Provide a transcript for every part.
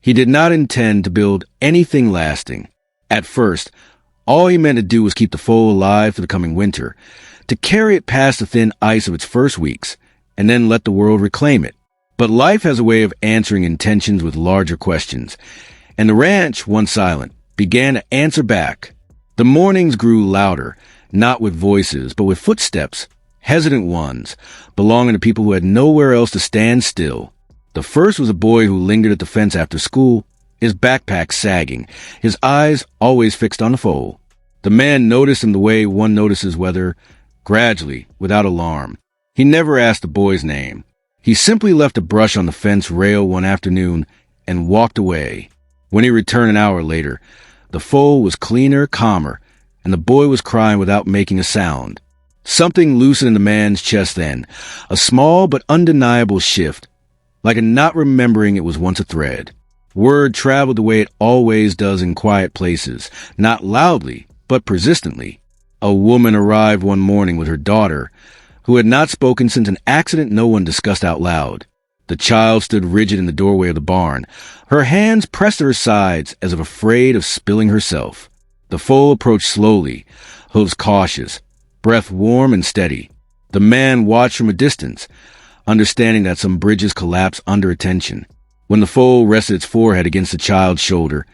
He did not intend to build anything lasting. At first, all he meant to do was keep the foal alive for the coming winter, to carry it past the thin ice of its first weeks, and then let the world reclaim it. But life has a way of answering intentions with larger questions, and the ranch, once silent, began to answer back. The mornings grew louder, not with voices, but with footsteps, hesitant ones, belonging to people who had nowhere else to stand still. The first was a boy who lingered at the fence after school, his backpack sagging, his eyes always fixed on the foal. The man noticed him the way one notices weather, gradually, without alarm. He never asked the boy's name. He simply left a brush on the fence rail one afternoon and walked away. When he returned an hour later, the foal was cleaner, calmer, and the boy was crying without making a sound. Something loosened in the man's chest then, a small but undeniable shift, like a not remembering it was once a thread. Word traveled the way it always does in quiet places, not loudly, but persistently. A woman arrived one morning with her daughter, who had not spoken since an accident no one discussed out loud. The child stood rigid in the doorway of the barn, her hands pressed to her sides as if afraid of spilling herself. The foal approached slowly, hooves cautious, breath warm and steady. The man watched from a distance, understanding that some bridges collapse under attention. When the foal rested its forehead against the child's shoulder,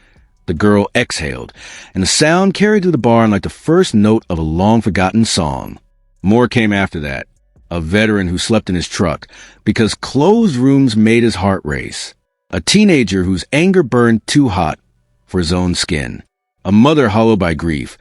the girl exhaled, and the sound carried through the barn like the first note of a long-forgotten song. More came after that, a veteran who slept in his truck because closed rooms made his heart race, a teenager whose anger burned too hot for his own skin, a mother hollowed by grief,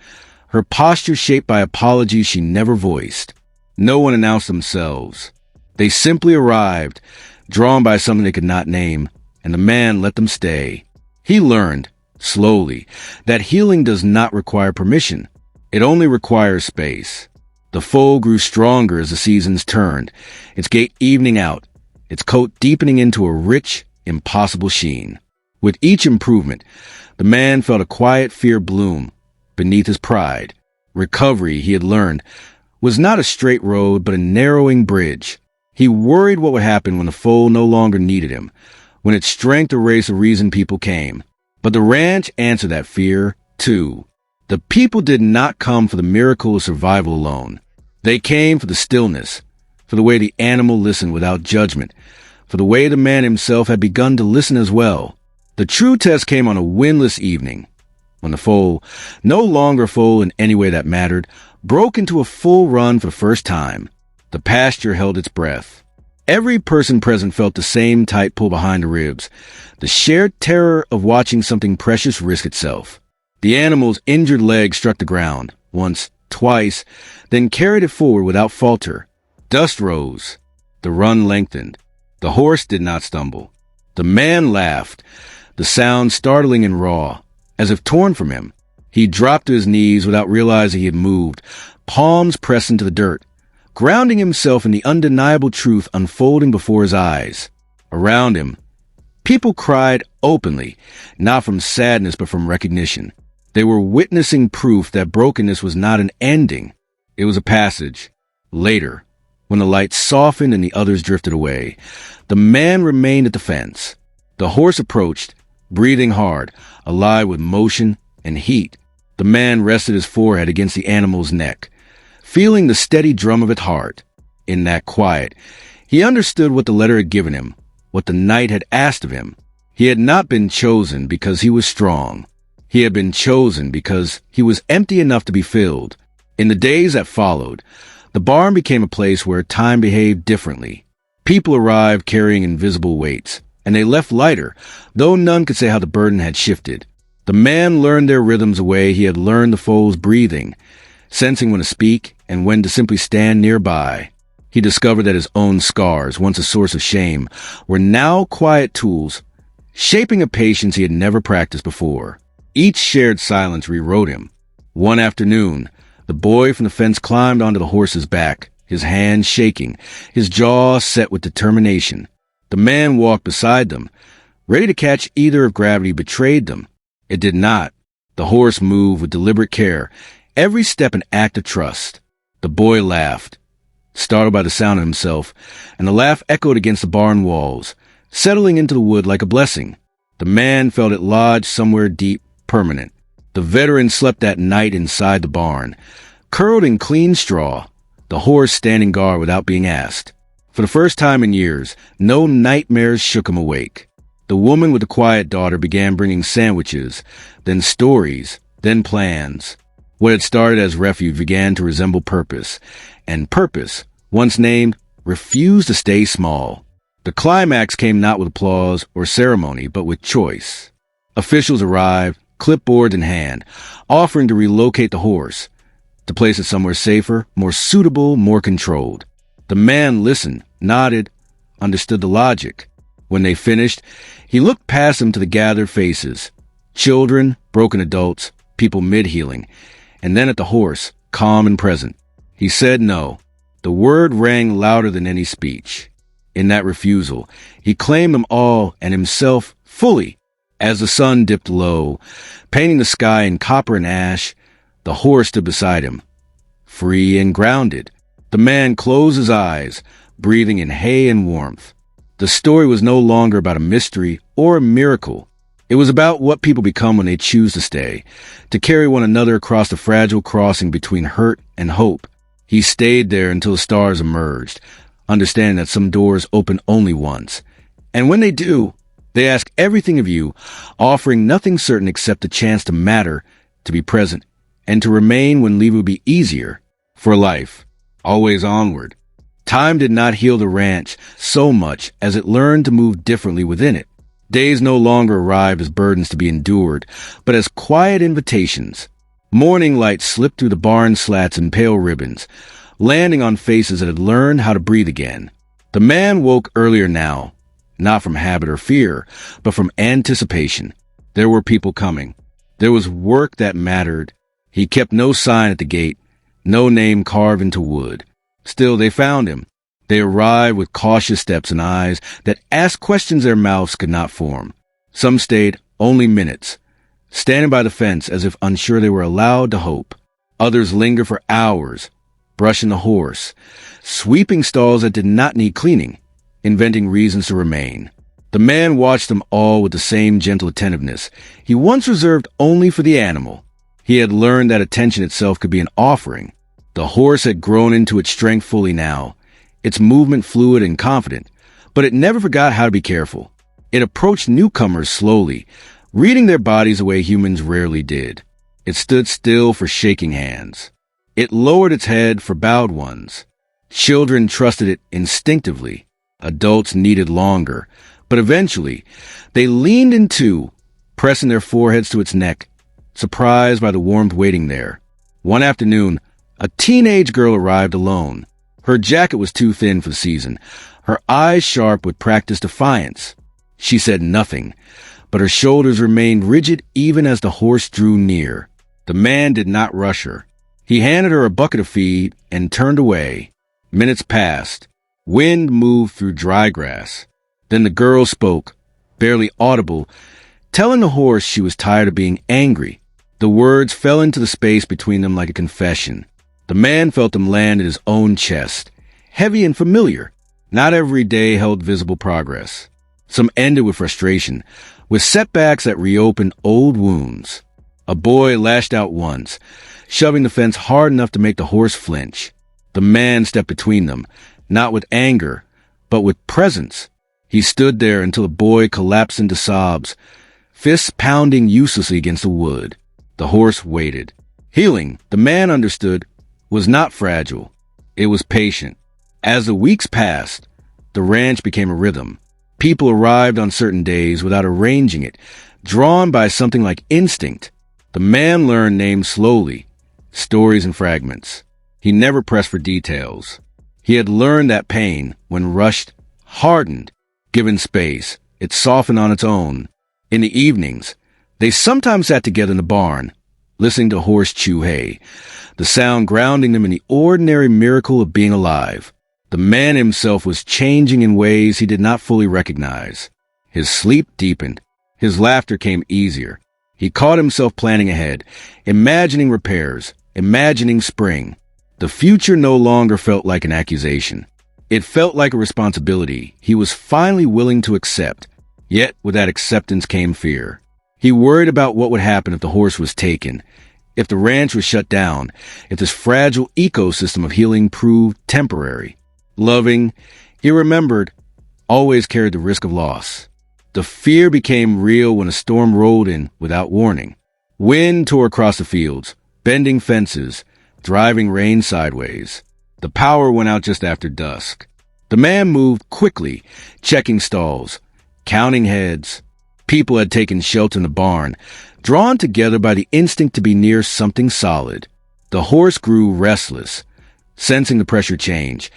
her posture shaped by apologies she never voiced. No one announced themselves. They simply arrived, drawn by something they could not name, and the man let them stay. He learned, slowly, that healing does not require permission. It only requires space. The foal grew stronger as the seasons turned, its gait evening out, its coat deepening into a rich, impossible sheen. With each improvement, the man felt a quiet fear bloom beneath his pride. Recovery, he had learned, was not a straight road but a narrowing bridge. He worried what would happen when the foal no longer needed him, when its strength erased the reason people came. But the ranch answered that fear, too. The people did not come for the miracle of survival alone. They came for the stillness, for the way the animal listened without judgment, for the way the man himself had begun to listen as well. The true test came on a windless evening, when the foal, no longer foal in any way that mattered, broke into a full run for the first time. The pasture held its breath. Every person present felt the same tight pull behind the ribs, the shared terror of watching something precious risk itself. The animal's injured leg struck the ground, once, twice, then carried it forward without falter. Dust rose. The run lengthened. The horse did not stumble. The man laughed, the sound startling and raw, as if torn from him. He dropped to his knees without realizing he had moved, palms pressed into the dirt, grounding himself in the undeniable truth unfolding before his eyes. Around him, people cried openly, not from sadness but from recognition. They were witnessing proof that brokenness was not an ending. It was a passage. Later, when the light softened and the others drifted away, the man remained at the fence. The horse approached, breathing hard, alive with motion and heat. The man rested his forehead against the animal's neck, feeling the steady drum of its heart. In that quiet, he understood what the letter had given him, what the night had asked of him. He had not been chosen because he was strong. He had been chosen because he was empty enough to be filled. In the days that followed, the barn became a place where time behaved differently. People arrived carrying invisible weights, and they left lighter, though none could say how the burden had shifted. The man learned their rhythms a way he had learned the foal's breathing, sensing when to speak and when to simply stand nearby. He discovered that his own scars, once a source of shame, were now quiet tools, shaping a patience he had never practiced before. Each shared silence rewrote him. One afternoon, the boy from the fence climbed onto the horse's back, his hands shaking, his jaw set with determination. The man walked beside them, ready to catch either if gravity betrayed them. It did not. The horse moved with deliberate care, every step an act of trust. The boy laughed, startled by the sound of himself, and the laugh echoed against the barn walls, settling into the wood like a blessing. The man felt it lodged somewhere deep, permanent. The veteran slept that night inside the barn, curled in clean straw, the horse standing guard without being asked. For the first time in years, no nightmares shook him awake. The woman with the quiet daughter began bringing sandwiches, then stories, then plans. What had started as refuge began to resemble purpose, and purpose, once named, refused to stay small. The climax came not with applause or ceremony, but with choice. Officials arrived, clipboards in hand, offering to relocate the horse, to place it somewhere safer, more suitable, more controlled. The man listened, nodded, understood the logic. When they finished, he looked past them to the gathered faces, children, broken adults, people mid-healing, and then at the horse, calm and present. He said no. The word rang louder than any speech. In that refusal, he claimed them all and himself fully. As the sun dipped low, painting the sky in copper and ash, the horse stood beside him, free and grounded. The man closed his eyes, breathing in hay and warmth. The story was no longer about a mystery or a miracle. It was about what people become when they choose to stay, to carry one another across the fragile crossing between hurt and hope. He stayed there until the stars emerged, understanding that some doors open only once. And when they do, they ask everything of you, offering nothing certain except the chance to matter, to be present, and to remain when leave would be easier. For life, always onward. Time did not heal the ranch so much as it learned to move differently within it. Days no longer arrived as burdens to be endured, but as quiet invitations. Morning light slipped through the barn slats and pale ribbons, landing on faces that had learned how to breathe again. The man woke earlier now, not from habit or fear, but from anticipation. There were people coming. There was work that mattered. He kept no sign at the gate, no name carved into wood. Still, they found him. They arrived with cautious steps and eyes that asked questions their mouths could not form. Some stayed only minutes, standing by the fence as if unsure they were allowed to hope. Others lingered for hours, brushing the horse, sweeping stalls that did not need cleaning, inventing reasons to remain. The man watched them all with the same gentle attentiveness he once reserved only for the animal. He had learned that attention itself could be an offering. The horse had grown into its strength fully now, its movement fluid and confident, but it never forgot how to be careful. It approached newcomers slowly, reading their bodies the way humans rarely did. It stood still for shaking hands. It lowered its head for bowed ones. Children trusted it instinctively. Adults needed longer, but eventually they leaned in too, pressing their foreheads to its neck, surprised by the warmth waiting there. One afternoon, a teenage girl arrived alone. Her jacket was too thin for the season, her eyes sharp with practiced defiance. She said nothing, but her shoulders remained rigid even as the horse drew near. The man did not rush her. He handed her a bucket of feed and turned away. Minutes passed. Wind moved through dry grass. Then the girl spoke, barely audible, telling the horse she was tired of being angry. The words fell into the space between them like a confession. The man felt them land in his own chest, heavy and familiar. Not every day held visible progress. Some ended with frustration, with setbacks that reopened old wounds. A boy lashed out once, shoving the fence hard enough to make the horse flinch. The man stepped between them, not with anger, but with presence. He stood there until the boy collapsed into sobs, fists pounding uselessly against the wood. The horse waited. Healing, the man understood, was not fragile. It was patient. As the weeks passed, the ranch became a rhythm. People arrived on certain days without arranging it, drawn by something like instinct. The man learned names slowly, stories in fragments. He never pressed for details. He had learned that pain, when rushed, hardened. Given space, it softened on its own. In the evenings, they sometimes sat together in the barn, listening to horse chew hay, the sound grounding them in the ordinary miracle of being alive. The man himself was changing in ways he did not fully recognize. His sleep deepened. His laughter came easier. He caught himself planning ahead, imagining repairs, imagining spring. The future no longer felt like an accusation. It felt like a responsibility he was finally willing to accept. Yet, with that acceptance came fear. He worried about what would happen if the horse was taken, if the ranch was shut down, if this fragile ecosystem of healing proved temporary. Loving, he remembered, always carried the risk of loss. The fear became real when a storm rolled in without warning. Wind tore across the fields, bending fences, driving rain sideways. The power went out just after dusk. The man moved quickly, checking stalls, counting heads. People had taken shelter in the barn, drawn together by the instinct to be near something solid. The horse grew restless, sensing the pressure change,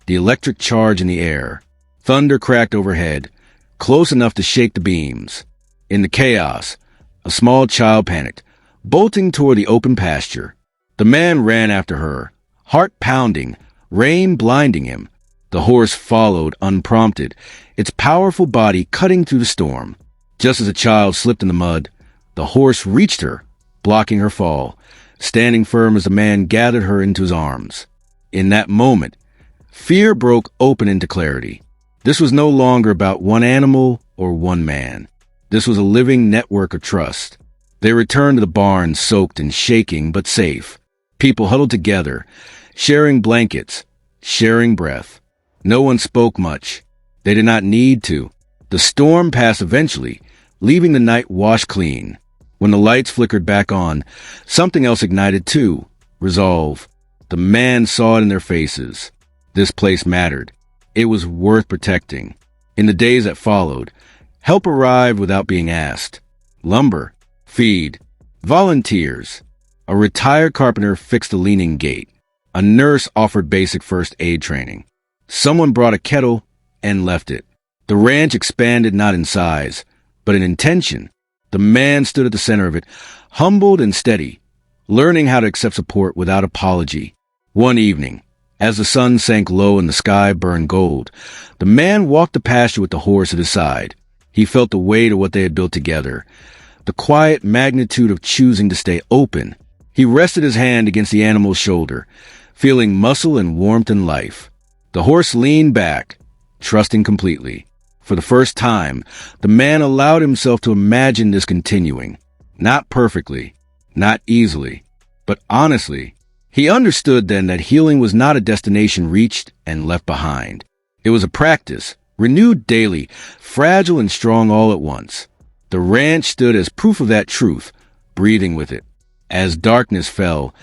the electric charge in the air. Thunder cracked overhead, close enough to shake the beams. In the chaos, a small child panicked, bolting toward the open pasture. The man ran after her, heart pounding, rain blinding him. The horse followed unprompted, its powerful body cutting through the storm. Just as the child slipped in the mud, the horse reached her, blocking her fall, standing firm as the man gathered her into his arms. In that moment, fear broke open into clarity. This was no longer about one animal or one man. This was a living network of trust. They returned to the barn, soaked and shaking, but safe. People huddled together, sharing blankets, sharing breath. No one spoke much. They did not need to. The storm passed eventually, leaving the night washed clean. When the lights flickered back on, something else ignited too. Resolve. The man saw it in their faces. This place mattered. It was worth protecting. In the days that followed, help arrived without being asked. Lumber, feed, volunteers. A retired carpenter fixed a leaning gate. A nurse offered basic first aid training. Someone brought a kettle and left it. The ranch expanded not in size, but in intention. The man stood at the center of it, humbled and steady, learning how to accept support without apology. One evening, as the sun sank low and the sky burned gold, the man walked the pasture with the horse at his side. He felt the weight of what they had built together, the quiet magnitude of choosing to stay open. He rested his hand against the animal's shoulder, feeling muscle and warmth and life. The horse leaned back, trusting completely. For the first time, the man allowed himself to imagine this continuing. Not perfectly, not easily, but honestly. He understood then that healing was not a destination reached and left behind. It was a practice, renewed daily, fragile and strong all at once. The ranch stood as proof of that truth, breathing with it. As darkness fell,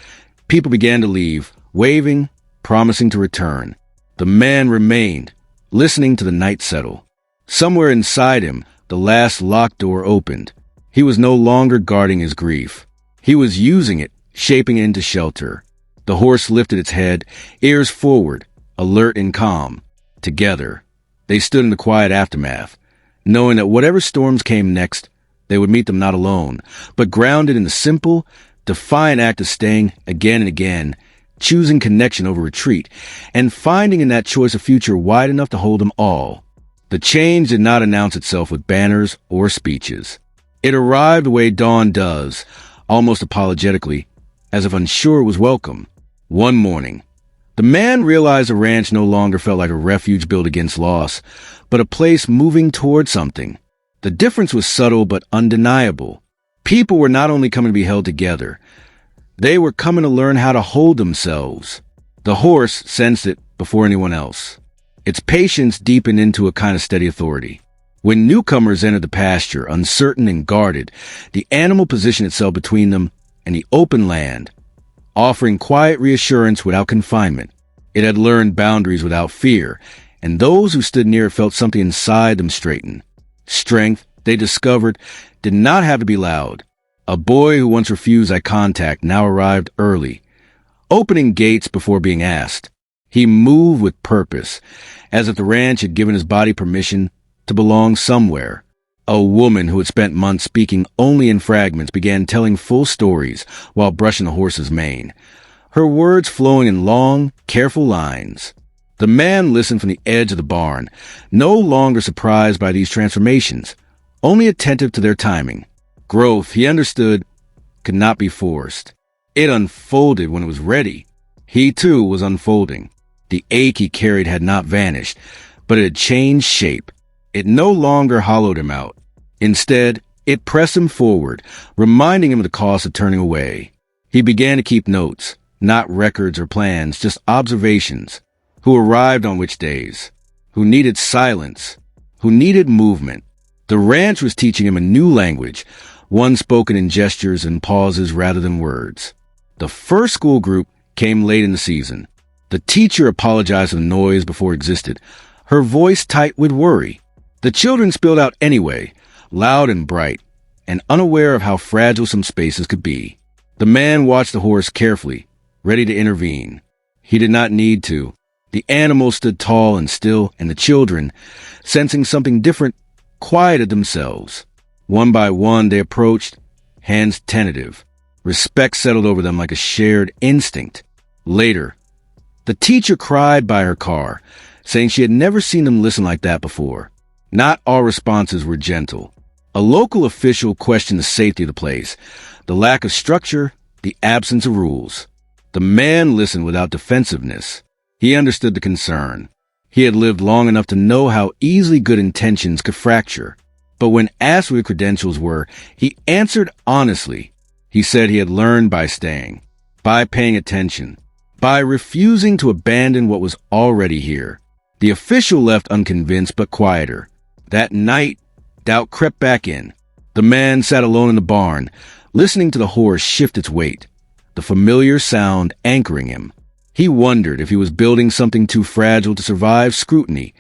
people began to leave, waving, promising to return. The man remained, listening to the night settle. Somewhere inside him, the last locked door opened. He was no longer guarding his grief. He was using it, shaping it into shelter. The horse lifted its head, ears forward, alert and calm. Together, they stood in the quiet aftermath, knowing that whatever storms came next, they would meet them not alone, but grounded in the simple, defiant act of staying again and again, choosing connection over retreat, and finding in that choice a future wide enough to hold them all. The change did not announce itself with banners or speeches. It arrived the way dawn does, almost apologetically, as if unsure it was welcome. One morning, the man realized the ranch no longer felt like a refuge built against loss, but a place moving toward something. The difference was subtle but undeniable. People were not only coming to be held together, they were coming to learn how to hold themselves. The horse sensed it before anyone else. Its patience deepened into a kind of steady authority. When newcomers entered the pasture, uncertain and guarded, the animal positioned itself between them and the open land, offering quiet reassurance without confinement. It had learned boundaries without fear, and those who stood near it felt something inside them straighten. Strength, they discovered, did not have to be loud. A boy who once refused eye contact now arrived early, opening gates before being asked. He moved with purpose, as if the ranch had given his body permission to belong somewhere. A woman who had spent months speaking only in fragments began telling full stories while brushing the horse's mane, her words flowing in long, careful lines. The man listened from the edge of the barn, no longer surprised by these transformations, only attentive to their timing. Growth, he understood, could not be forced. It unfolded when it was ready. He, too, was unfolding. The ache he carried had not vanished, but it had changed shape. It no longer hollowed him out. Instead, it pressed him forward, reminding him of the cost of turning away. He began to keep notes, not records or plans, just observations. Who arrived on which days, who needed silence, who needed movement. The ranch was teaching him a new language, one spoken in gestures and pauses rather than words. The first school group came late in the season. The teacher apologized for the noise before it existed, her voice tight with worry. The children spilled out anyway, loud and bright, and unaware of how fragile some spaces could be. The man watched the horse carefully, ready to intervene. He did not need to. The animal stood tall and still, and the children, sensing something different, quieted themselves. One by one they approached, hands tentative. Respect settled over them like a shared instinct. Later, the teacher cried by her car, saying she had never seen them listen like that before. Not all responses were gentle. A local official questioned the safety of the place, the lack of structure, the absence of rules. The man listened without defensiveness. He understood the concern. He had lived long enough to know how easily good intentions could fracture. But when asked what his credentials were, he answered honestly. He said he had learned by staying, by paying attention, by refusing to abandon what was already here. The official left unconvinced but quieter. That night, doubt crept back in. The man sat alone in the barn, listening to the horse shift its weight, the familiar sound anchoring him. He wondered if he was building something too fragile to survive scrutiny,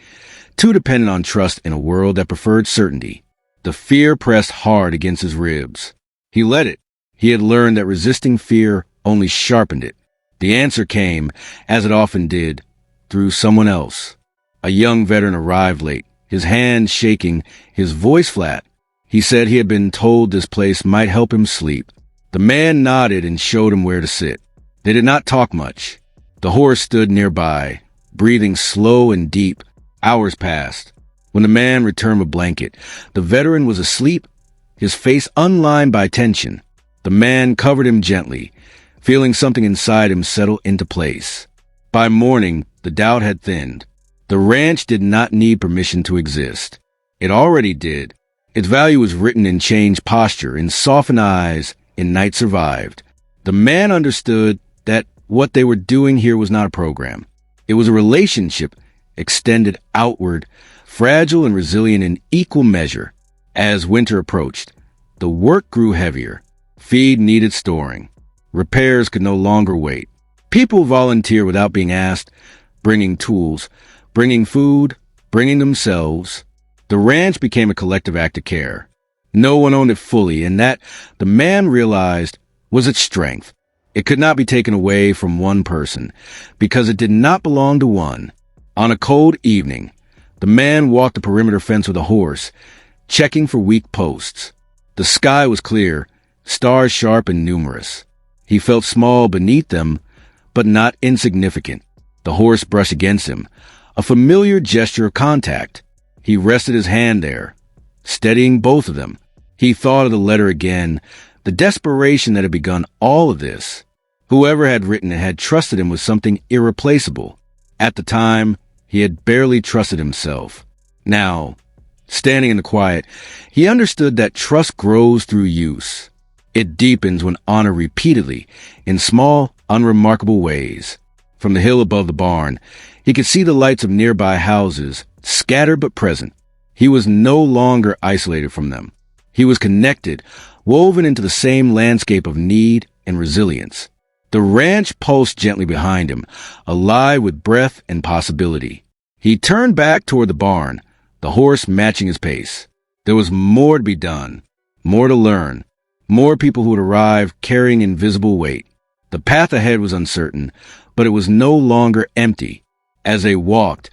too dependent on trust in a world that preferred certainty. The fear pressed hard against his ribs. He let it. He had learned that resisting fear only sharpened it. The answer came, as it often did, through someone else. A young veteran arrived late, his hands shaking, his voice flat. He said he had been told this place might help him sleep. The man nodded and showed him where to sit. They did not talk much. The horse stood nearby, breathing slow and deep. Hours passed. When the man returned with a blanket, the veteran was asleep, his face unlined by tension. The man covered him gently, feeling something inside him settle into place. By morning, the doubt had thinned. The ranch did not need permission to exist. It already did. Its value was written in changed posture, in softened eyes, in night survived. The man understood that what they were doing here was not a program. It was a relationship extended outward, fragile and resilient in equal measure. As winter approached, the work grew heavier. Feed needed storing. Repairs could no longer wait. People volunteered without being asked, bringing tools, bringing food, bringing themselves. The ranch became a collective act of care. No one owned it fully, and that, the man realized, was its strength. It could not be taken away from one person, because it did not belong to one. On a cold evening, the man walked the perimeter fence with a horse, checking for weak posts. The sky was clear, stars sharp and numerous. He felt small beneath them, but not insignificant. The horse brushed against him, a familiar gesture of contact. He rested his hand there, steadying both of them. He thought of the letter again, the desperation that had begun all of this. Whoever had written it had trusted him with something irreplaceable. At the time, he had barely trusted himself. Now, standing in the quiet, he understood that trust grows through use. It deepens when honored repeatedly, in small, unremarkable ways. From the hill above the barn, he could see the lights of nearby houses, scattered but present. He was no longer isolated from them. He was connected, woven into the same landscape of need and resilience. The ranch pulsed gently behind him, alive with breath and possibility. He turned back toward the barn, the horse matching his pace. There was more to be done, more to learn, more people who would arrive carrying invisible weight. The path ahead was uncertain, but it was no longer empty. As they walked,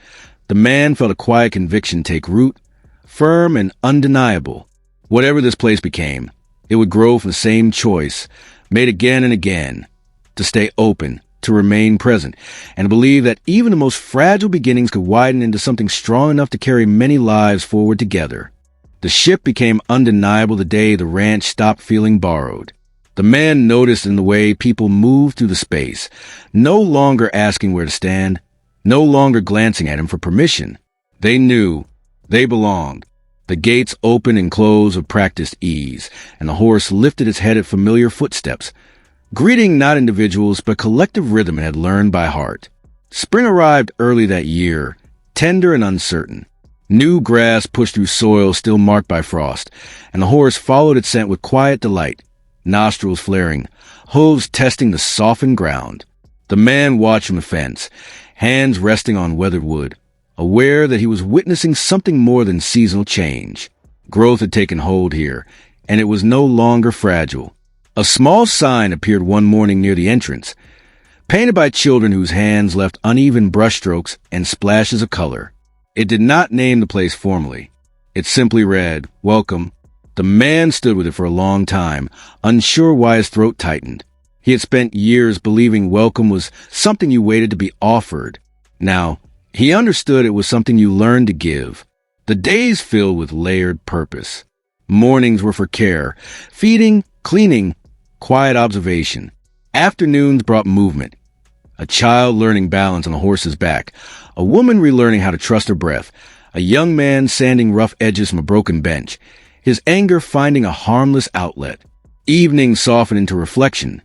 the man felt a quiet conviction take root, firm and undeniable. Whatever this place became, it would grow from the same choice, made again and again, to stay open, to remain present, and to believe that even the most fragile beginnings could widen into something strong enough to carry many lives forward together. The shift became undeniable the day the ranch stopped feeling borrowed. The man noticed in the way people moved through the space, no longer asking where to stand, no longer glancing at him for permission. They knew They belonged. The gates opened and closed with practiced ease, and the horse lifted its head at familiar footsteps, greeting not individuals but collective rhythm it had learned by heart. Spring arrived early that year, tender and uncertain. New grass pushed through soil still marked by frost, and the horse followed its scent with quiet delight, nostrils flaring, hooves testing the softened ground. The man watched from the fence, hands resting on weathered wood, aware that he was witnessing something more than seasonal change. Growth had taken hold here, and it was no longer fragile. A small sign appeared one morning near the entrance, painted by children whose hands left uneven brushstrokes and splashes of color. It did not name the place formally. It simply read, "Welcome." The man stood with it for a long time, unsure why his throat tightened. He had spent years believing welcome was something you waited to be offered. Now, he understood it was something you learned to give. The days filled with layered purpose. Mornings were for care, feeding, cleaning, quiet observation. Afternoons brought movement. A child learning balance on a horse's back, a woman relearning how to trust her breath, a young man sanding rough edges from a broken bench, his anger finding a harmless outlet. Evenings softened into reflection,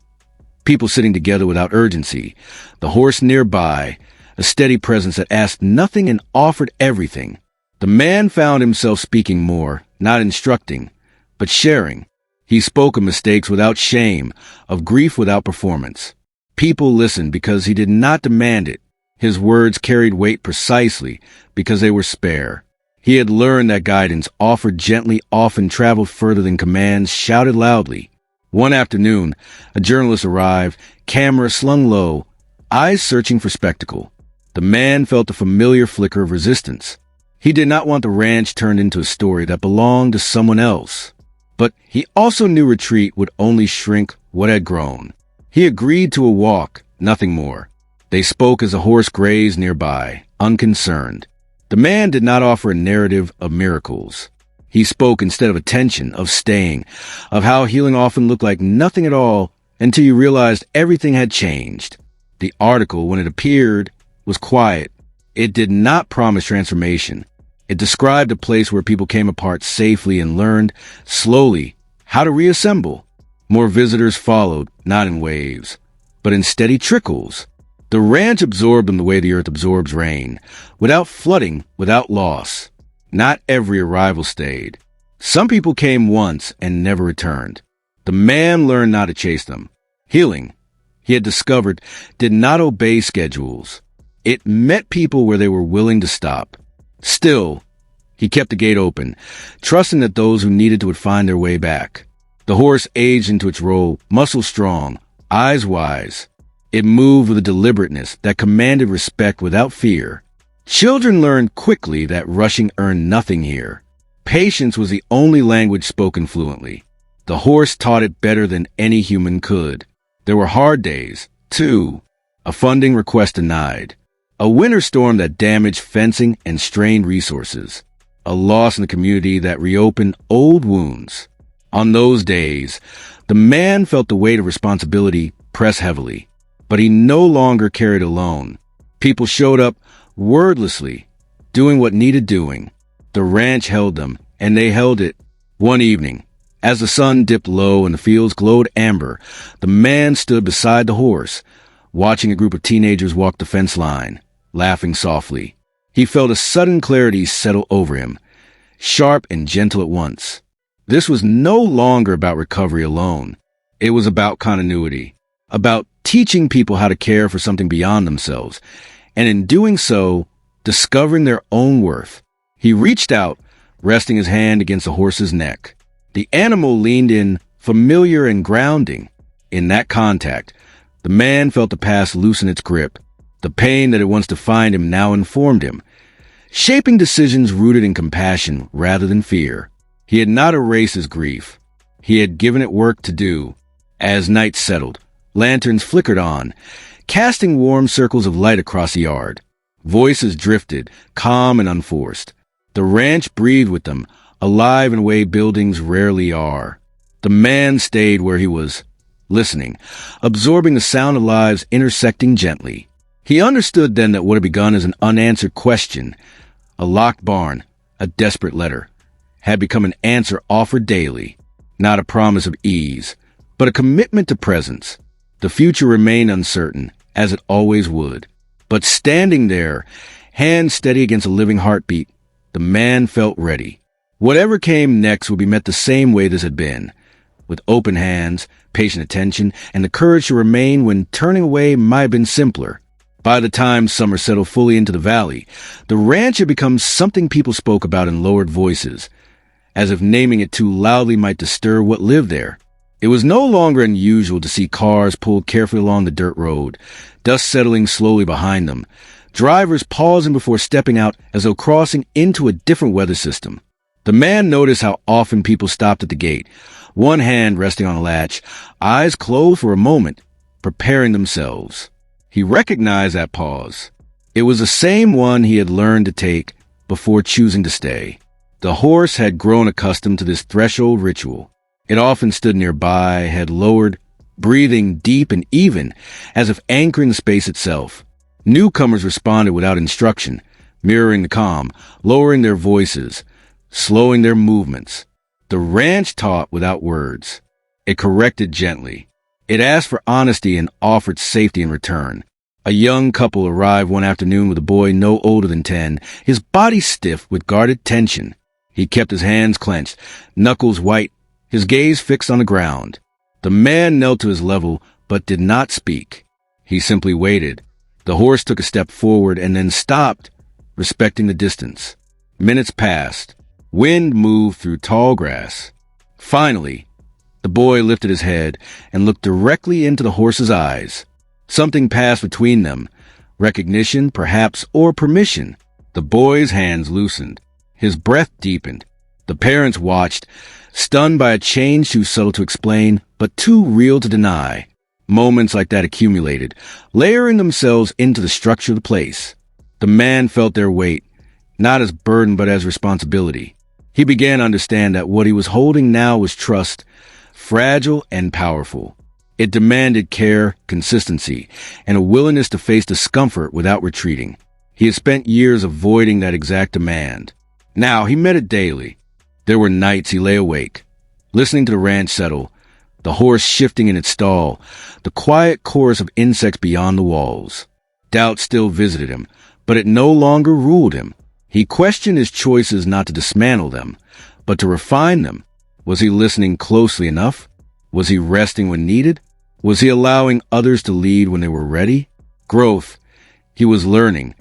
people sitting together without urgency, the horse nearby, a steady presence that asked nothing and offered everything. The man found himself speaking more, not instructing, but sharing. He spoke of mistakes without shame, of grief without performance. People listened because he did not demand it. His words carried weight precisely because they were spare. He had learned that guidance, offered gently, often traveled further than commands shouted loudly. One afternoon, a journalist arrived, camera slung low, eyes searching for spectacle. The man felt a familiar flicker of resistance. He did not want the ranch turned into a story that belonged to someone else. But he also knew retreat would only shrink what had grown. He agreed to a walk, nothing more. They spoke as the horse grazed nearby, unconcerned. The man did not offer a narrative of miracles. He spoke instead of attention, of staying, of how healing often looked like nothing at all until you realized everything had changed. The article, when it appeared, was quiet. It did not promise transformation. It described a place where people came apart safely and learned, slowly, how to reassemble. More visitors followed, not in waves, but in steady trickles. The ranch absorbed them the way the earth absorbs rain, without flooding, without loss. Not every arrival stayed. Some people came once and never returned. The man learned not to chase them. Healing, he had discovered, did not obey schedules. It met people where they were willing to stop. Still, he kept the gate open, trusting that those who needed to would find their way back. The horse aged into its role, muscles strong, eyes wise. It moved with a deliberateness that commanded respect without fear. Children learned quickly that rushing earned nothing here. Patience was the only language spoken fluently. The horse taught it better than any human could. There were hard days, too. A funding request denied. A winter storm that damaged fencing and strained resources. A loss in the community that reopened old wounds. On those days, the man felt the weight of responsibility press heavily, but he no longer carried alone. People showed up wordlessly, doing what needed doing. The ranch held them, and they held it. One evening, as the sun dipped low and the fields glowed amber, the man stood beside the horse, watching a group of teenagers walk the fence line, laughing softly. He felt a sudden clarity settle over him, sharp and gentle at once. This was no longer about recovery alone. It was about continuity, about teaching people how to care for something beyond themselves, and in doing so, discovering their own worth. He reached out, resting his hand against the horse's neck. The animal leaned in, familiar and grounding. In that contact, the man felt the past loosen its grip. The pain that had once defined him now informed him, shaping decisions rooted in compassion rather than fear. He had not erased his grief. He had given it work to do. As night settled, lanterns flickered on, casting warm circles of light across the yard. Voices drifted, calm and unforced. The ranch breathed with them, alive in a way buildings rarely are. The man stayed where he was, listening, absorbing the sound of lives intersecting gently. He understood then that what had begun as an unanswered question, a locked barn, a desperate letter, had become an answer offered daily, not a promise of ease, but a commitment to presence. The future remained uncertain, as it always would. But standing there, hands steady against a living heartbeat, the man felt ready. Whatever came next would be met the same way this had been, with open hands, patient attention, and the courage to remain when turning away might have been simpler. By the time summer settled fully into the valley, the ranch had become something people spoke about in lowered voices, as if naming it too loudly might disturb what lived there. It was no longer unusual to see cars pulled carefully along the dirt road, dust settling slowly behind them, drivers pausing before stepping out as though crossing into a different weather system. The man noticed how often people stopped at the gate, one hand resting on a latch, eyes closed for a moment, preparing themselves. He recognized that pause. It was the same one he had learned to take before choosing to stay. The horse had grown accustomed to this threshold ritual. It often stood nearby, head lowered, breathing deep and even, as if anchoring the space itself. Newcomers responded without instruction, mirroring the calm, lowering their voices, slowing their movements. The ranch taught without words. It corrected gently. It asked for honesty and offered safety in return. A young couple arrived one afternoon with a boy no older than 10, his body stiff with guarded tension. He kept his hands clenched, knuckles white, his gaze fixed on the ground. The man knelt to his level, but did not speak. He simply waited. The horse took a step forward and then stopped, respecting the distance. Minutes passed. Wind moved through tall grass. Finally, the boy lifted his head and looked directly into the horse's eyes. Something passed between them. Recognition, perhaps, or permission. The boy's hands loosened. His breath deepened. The parents watched, stunned by a change too subtle to explain, but too real to deny. Moments like that accumulated, layering themselves into the structure of the place. The man felt their weight, not as burden but as responsibility. He began to understand that what he was holding now was trust, fragile and powerful. It demanded care, consistency, and a willingness to face discomfort without retreating. He had spent years avoiding that exact demand. Now he met it daily. There were nights he lay awake, listening to the ranch settle, the horse shifting in its stall, the quiet chorus of insects beyond the walls. Doubt still visited him, but it no longer ruled him. He questioned his choices not to dismantle them, but to refine them. Was he listening closely enough? Was he resting when needed? Was he allowing others to lead when they were ready? Growth, he was learning,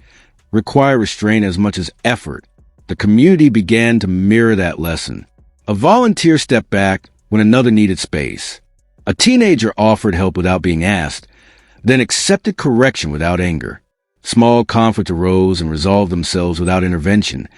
required restraint as much as effort. The community began to mirror that lesson. A volunteer stepped back when another needed space. A teenager offered help without being asked, then accepted correction without anger. Small conflicts arose and resolved themselves without intervention,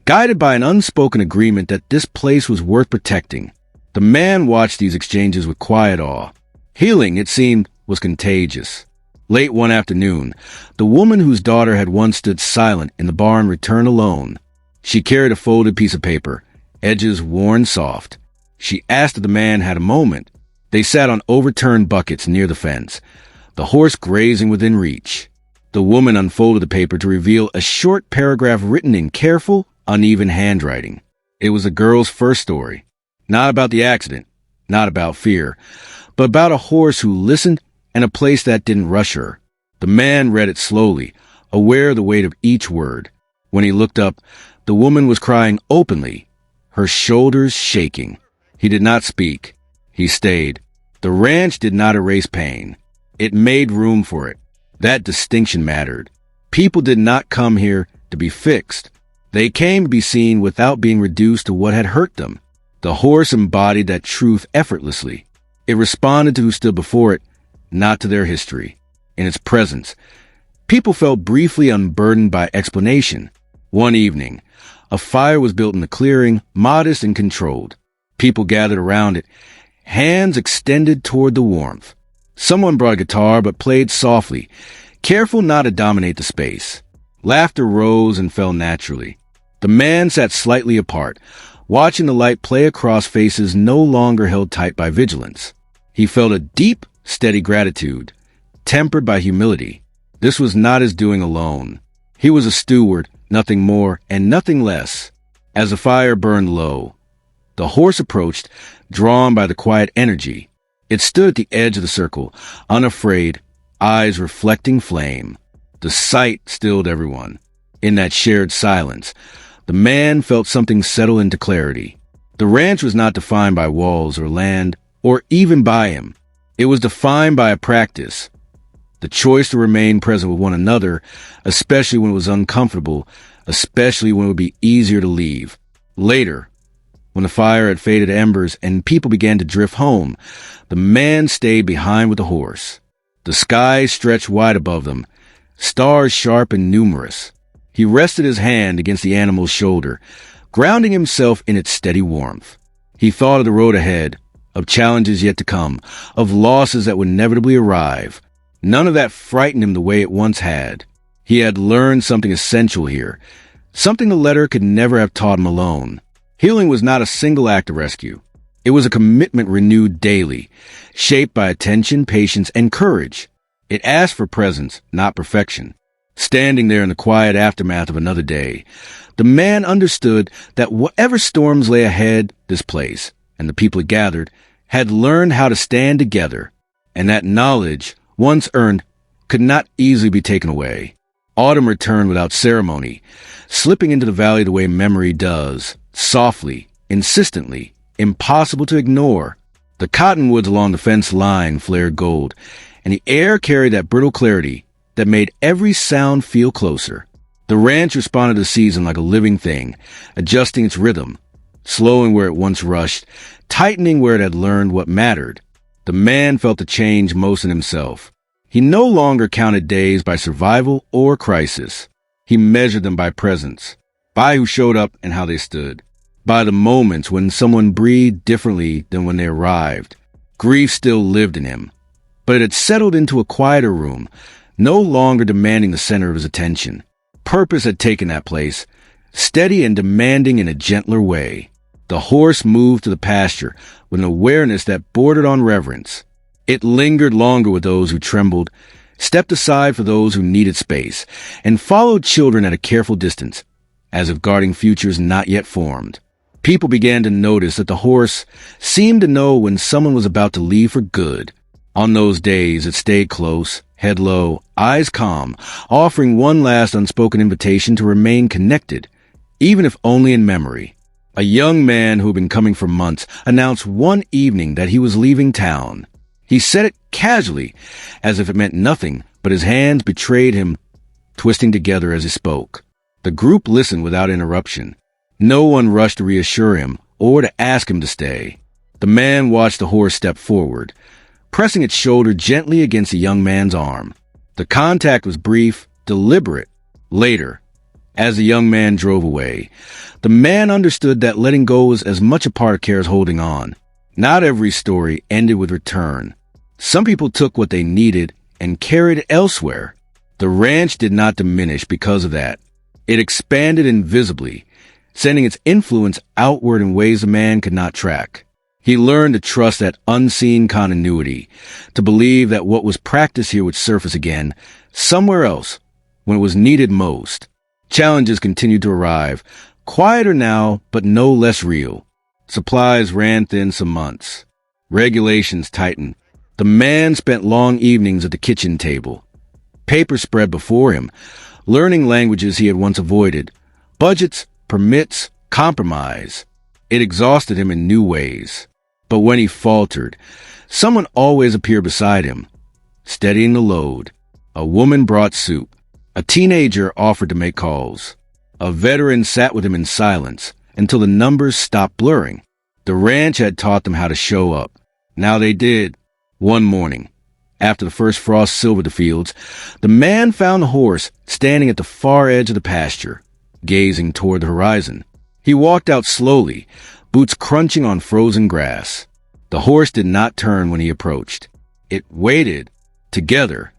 guided by an unspoken agreement that this place was worth protecting. The man watched these exchanges with quiet awe. Healing, it seemed, was contagious. Late one afternoon, the woman whose daughter had once stood silent in the barn returned alone. She carried a folded piece of paper, edges worn soft. She asked if the man had a moment. They sat on overturned buckets near the fence, the horse grazing within reach. The woman unfolded the paper to reveal a short paragraph written in careful, uneven handwriting. It was the girl's first story. Not about the accident, not about fear, but about a horse who listened and a place that didn't rush her. The man read it slowly, aware of the weight of each word. When he looked up, the woman was crying openly, her shoulders shaking. He did not speak. He stayed. The ranch did not erase pain. It made room for it. That distinction mattered. People did not come here to be fixed. They came to be seen without being reduced to what had hurt them. The horse embodied that truth effortlessly. It responded to who stood before it, not to their history. In its presence, people felt briefly unburdened by explanation. One evening, a fire was built in the clearing, modest and controlled. People gathered around it, hands extended toward the warmth. Someone brought a guitar but played softly, careful not to dominate the space. Laughter rose and fell naturally. The man sat slightly apart, watching the light play across faces no longer held tight by vigilance. He felt a deep, steady gratitude, tempered by humility. This was not his doing alone. He was a steward, nothing more and nothing less. As the fire burned low, the horse approached, drawn by the quiet energy. It stood at the edge of the circle, unafraid, eyes reflecting flame. The sight stilled everyone. In that shared silence, the man felt something settle into clarity. The ranch was not defined by walls or land, or even by him. It was defined by a practice. The choice to remain present with one another, especially when it was uncomfortable, especially when it would be easier to leave. Later, when the fire had faded to embers and people began to drift home, the man stayed behind with the horse. The sky stretched wide above them, stars sharp and numerous. He rested his hand against the animal's shoulder, grounding himself in its steady warmth. He thought of the road ahead, of challenges yet to come, of losses that would inevitably arrive. None of that frightened him the way it once had. He had learned something essential here, something the letter could never have taught him alone. Healing was not a single act of rescue. It was a commitment renewed daily, shaped by attention, patience, and courage. It asked for presence, not perfection. Standing there in the quiet aftermath of another day, the man understood that whatever storms lay ahead, this place, and the people it gathered, had learned how to stand together, and that knowledge, once earned, could not easily be taken away. Autumn returned without ceremony, slipping into the valley the way memory does, softly, insistently, impossible to ignore. The cottonwoods along the fence line flared gold, and the air carried that brittle clarity that made every sound feel closer. The ranch responded to the season like a living thing, adjusting its rhythm, slowing where it once rushed, tightening where it had learned what mattered. The man felt the change most in himself. He no longer counted days by survival or crisis. He measured them by presence, by who showed up and how they stood, by the moments when someone breathed differently than when they arrived. Grief still lived in him, but it had settled into a quieter room, no longer demanding the center of his attention. Purpose had taken that place, steady and demanding in a gentler way. The horse moved to the pasture with an awareness that bordered on reverence. It lingered longer with those who trembled, stepped aside for those who needed space, and followed children at a careful distance, as if guarding futures not yet formed. People began to notice that the horse seemed to know when someone was about to leave for good. On those days, it stayed close, head low, eyes calm, offering one last unspoken invitation to remain connected, even if only in memory. A young man who had been coming for months announced one evening that he was leaving town. He said it casually, as if it meant nothing, but his hands betrayed him, twisting together as he spoke. The group listened without interruption. No one rushed to reassure him or to ask him to stay. The man watched the horse step forward, pressing its shoulder gently against the young man's arm. The contact was brief, deliberate. Later, as the young man drove away, the man understood that letting go was as much a part of care as holding on. Not every story ended with return. Some people took what they needed and carried it elsewhere. The ranch did not diminish because of that. It expanded invisibly, sending its influence outward in ways the man could not track. He learned to trust that unseen continuity, to believe that what was practiced here would surface again, somewhere else, when it was needed most. Challenges continued to arrive, quieter now, but no less real. Supplies ran thin some months. Regulations tightened. The man spent long evenings at the kitchen table. Paper spread before him, learning languages he had once avoided. Budgets, permits, compromise. It exhausted him in new ways. But when he faltered, someone always appeared beside him, steadying the load. A woman brought soup. A teenager offered to make calls. A veteran sat with him in silence until the numbers stopped blurring. The ranch had taught them how to show up. Now they did. One morning, after the first frost silvered the fields, the man found the horse standing at the far edge of the pasture, gazing toward the horizon. He walked out slowly, boots crunching on frozen grass. The horse did not turn when he approached. It waited. Together,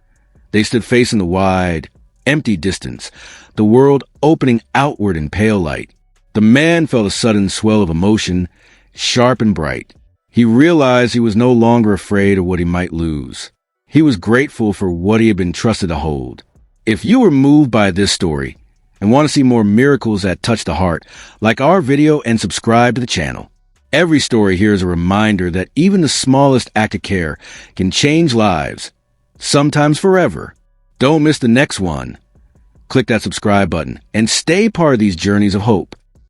they stood facing the wide, empty distance, the world opening outward in pale light. The man felt a sudden swell of emotion, sharp and bright. He realized he was no longer afraid of what he might lose. He was grateful for what he had been trusted to hold. If you were moved by this story, and want to see more miracles that touch the heart, like our video and subscribe to the channel. Every story here is a reminder that even the smallest act of care can change lives, sometimes forever. Don't miss the next one. Click that subscribe button and stay part of these journeys of hope.